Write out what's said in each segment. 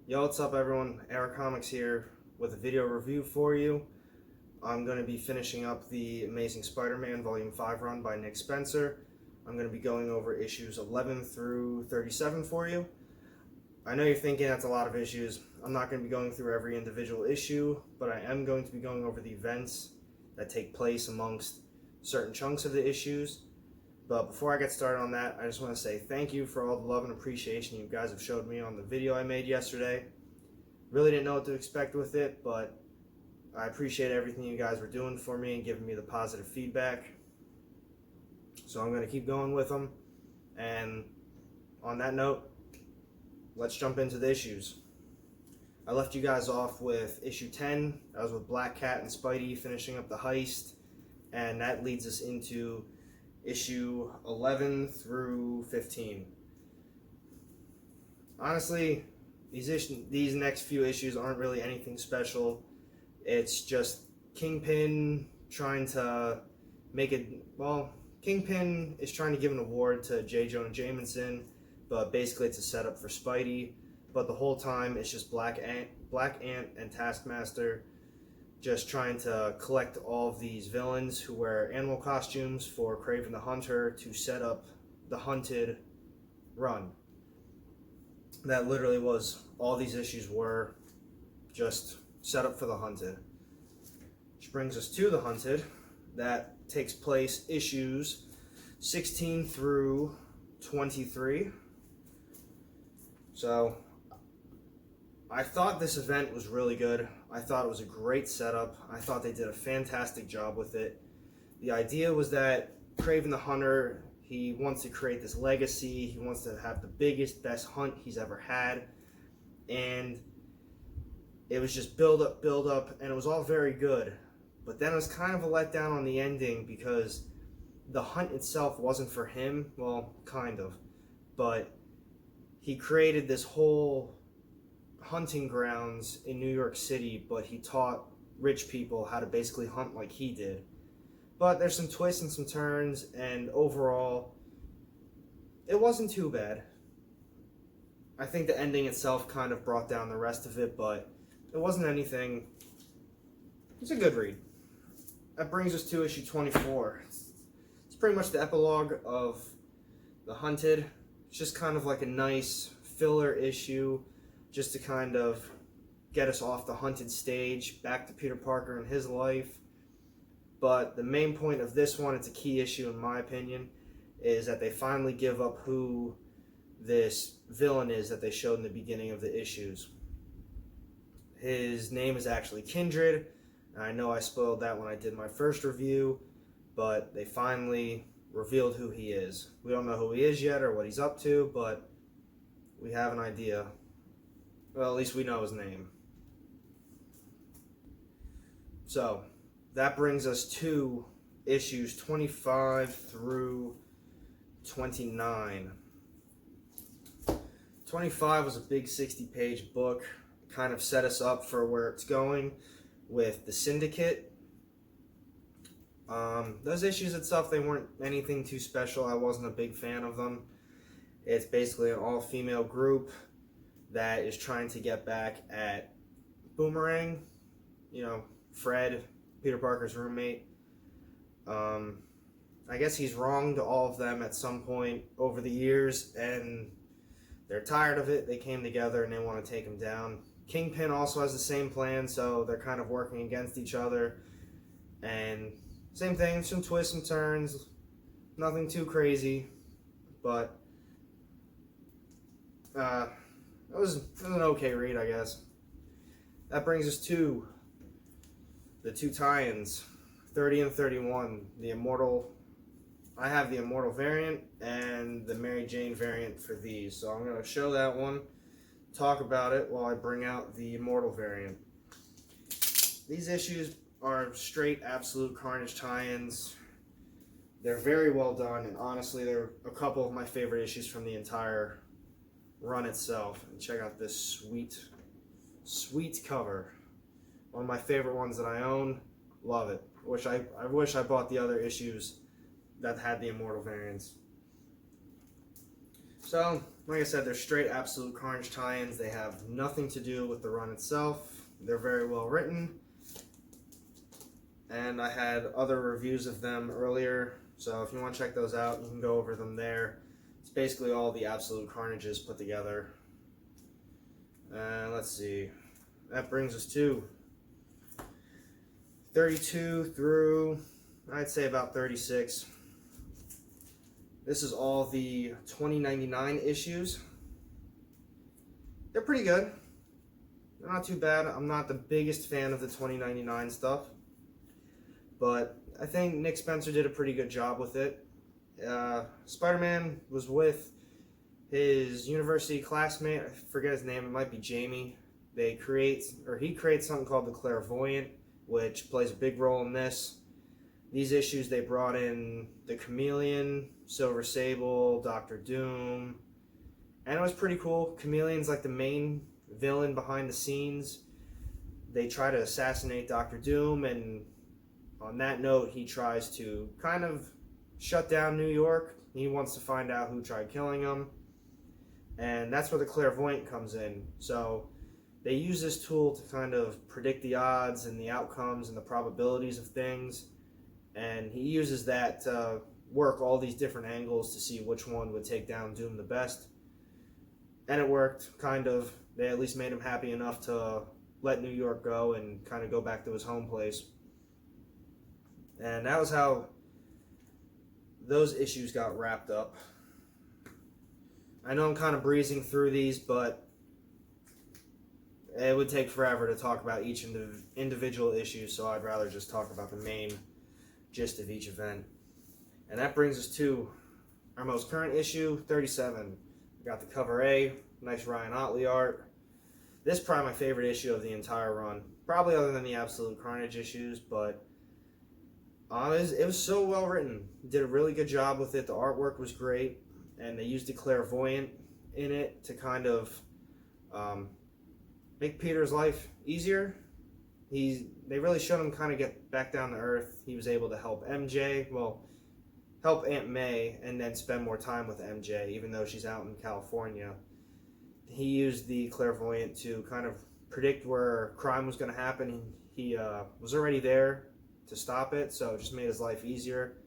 Yo, what's up everyone? Eric Comics here with a video review for you. I'm going to be finishing up the Amazing Spider-Man Volume 5 run by Nick Spencer. I'm going to be going over issues 11 through 37 for you. I know you're thinking that's a lot of issues. I'm not going to be going through every individual issue, but I am going to be going over the events that take place amongst certain chunks of the issues. But before I get started on that, I just want to say thank you for all the love and appreciation you guys have showed me on the video I made yesterday. Really didn't know what to expect with it, but I appreciate everything you guys were doing for me and giving me the positive feedback. So I'm going to keep going with them. And on that note, let's jump into the issues. I left you guys off with issue 10. That was with Black Cat and Spidey finishing up the heist. And that leads us into issue 11 through 15. Honestly, these next few issues aren't really anything special. It's just Kingpin trying to make it, well, Kingpin is trying to give an award to J. Jonah Jameson, but basically it's a setup for Spidey. But the whole time it's just Black Ant and Taskmaster just trying to collect all of these villains who wear animal costumes for Kraven the Hunter to set up the Hunted run. That literally was all these issues were, just set up for the Hunted. Which brings us to the Hunted. That takes place issues 16 through 23. So I thought this event was really good. I thought it was a great setup. I thought they did a fantastic job with it. The idea was that Kraven the Hunter, he wants to create this legacy. He wants to have the biggest, best hunt he's ever had. And it was just build up, and it was all very good. But then it was kind of a letdown on the ending because the hunt itself wasn't for him. Well, kind of. But he created this whole hunting grounds in New York City, but he taught rich people how to basically hunt like he did. But there's some twists and some turns, and overall, it wasn't too bad. I think the ending itself kind of brought down the rest of it, but it wasn't anything. It's a good read. That brings us to issue 24. It's pretty much the epilogue of The Hunted. It's just kind of like a nice filler issue, just to kind of get us off the Hunted stage, back to Peter Parker and his life. But the main point of this one, it's a key issue in my opinion, is that they finally give up who this villain is that they showed in the beginning of the issues. His name is actually Kindred. I know I spoiled that when I did my first review, but they finally revealed who he is. We don't know who he is yet or what he's up to, but we have an idea. Well, at least we know his name. So, that brings us to issues 25 through 29. 25 was a big 60-page book. Kind of set us up for where it's going with the Syndicate. Those issues itself, they weren't anything too special. I wasn't a big fan of them. It's basically an all-female group that is trying to get back at Boomerang, you know, Fred, Peter Parker's roommate. I guess he's wronged all of them at some point over the years, and they're tired of it. They came together and they want to take him down. Kingpin also has the same plan, so they're kind of working against each other. And same thing, some twists and turns, nothing too crazy, but it was an okay read, I guess. That brings us to the two tie-ins, 30 and 31. The Immortal, I have the Immortal variant and the Mary Jane variant for these. So I'm going to show that one, talk about it while I bring out the Immortal variant. These issues are straight absolute carnage tie-ins. They're very well done, and honestly, they're a couple of my favorite issues from the entire run itself. And check out this sweet cover. One of my favorite ones that I own. Love it. I wish I bought the other issues that had the Immortal variants. So, like I said, they're straight Absolute Carnage tie-ins. They have nothing to do with the run itself. They're very well written. And I had other reviews of them earlier, so if you want to check those out, you can go over them there. It's basically all the Absolute Carnages put together. And let's see. That brings us to 32 through, I'd say, about 36. This is all the 2099 issues. They're pretty good. They're not too bad. I'm not the biggest fan of the 2099 stuff, but I think Nick Spencer did a pretty good job with it. Spider-Man was with his university classmate, I forget his name, it might be Jamie. He creates something called the Clairvoyant, which plays a big role in this. These issues, they brought in the Chameleon, Silver Sable, Doctor Doom, and it was pretty cool. Chameleon's like the main villain behind the scenes. They try to assassinate Doctor Doom, and on that note, he tries to kind of shut down New York. He wants to find out who tried killing him, and that's where the Clairvoyant comes in. So they use this tool to kind of predict the odds and the outcomes and the probabilities of things, and he uses that to work all these different angles to see which one would take down Doom the best. And it worked, kind of. They at least made him happy enough to let New York go and kind of go back to his home place. And that was how those issues got wrapped up. I know I'm kind of breezing through these, but it would take forever to talk about each individual issue, so I'd rather just talk about the main gist of each event. And that brings us to our most current issue, 37. We got the cover A, nice Ryan Otley art. This is probably my favorite issue of the entire run, probably other than the Absolute Carnage issues, but it was so well written. Did a really good job with it. The artwork was great, and they used the Clairvoyant in it to kind of make Peter's life easier. They really showed him kind of get back down to earth. He was able to help MJ, help Aunt May, and then spend more time with MJ, even though she's out in California. He used the Clairvoyant to kind of predict where crime was going to happen. He was already there to stop it, so it just made his life easier.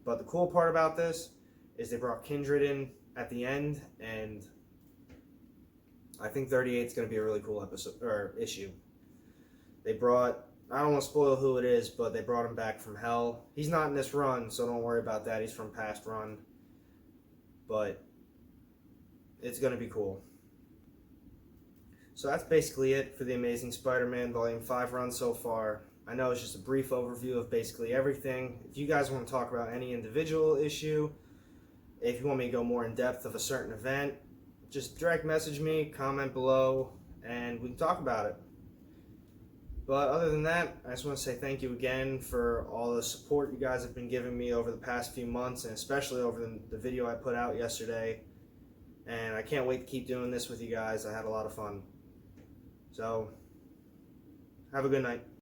But the cool part about this is they brought Kindred in at the end, and I think 38 is going to be a really cool issue. They brought, I don't want to spoil who it is, but they brought him back from hell. He's not in this run, so don't worry about that. He's from past run. But it's going to be cool. So that's basically it for the Amazing Spider-Man Volume 5 run so far. I know it's just a brief overview of basically everything. If you guys want to talk about any individual issue, if you want me to go more in depth of a certain event, just direct message me, comment below, and we can talk about it. But other than that, I just want to say thank you again for all the support you guys have been giving me over the past few months, and especially over the video I put out yesterday. And I can't wait to keep doing this with you guys. I had a lot of fun. So, have a good night.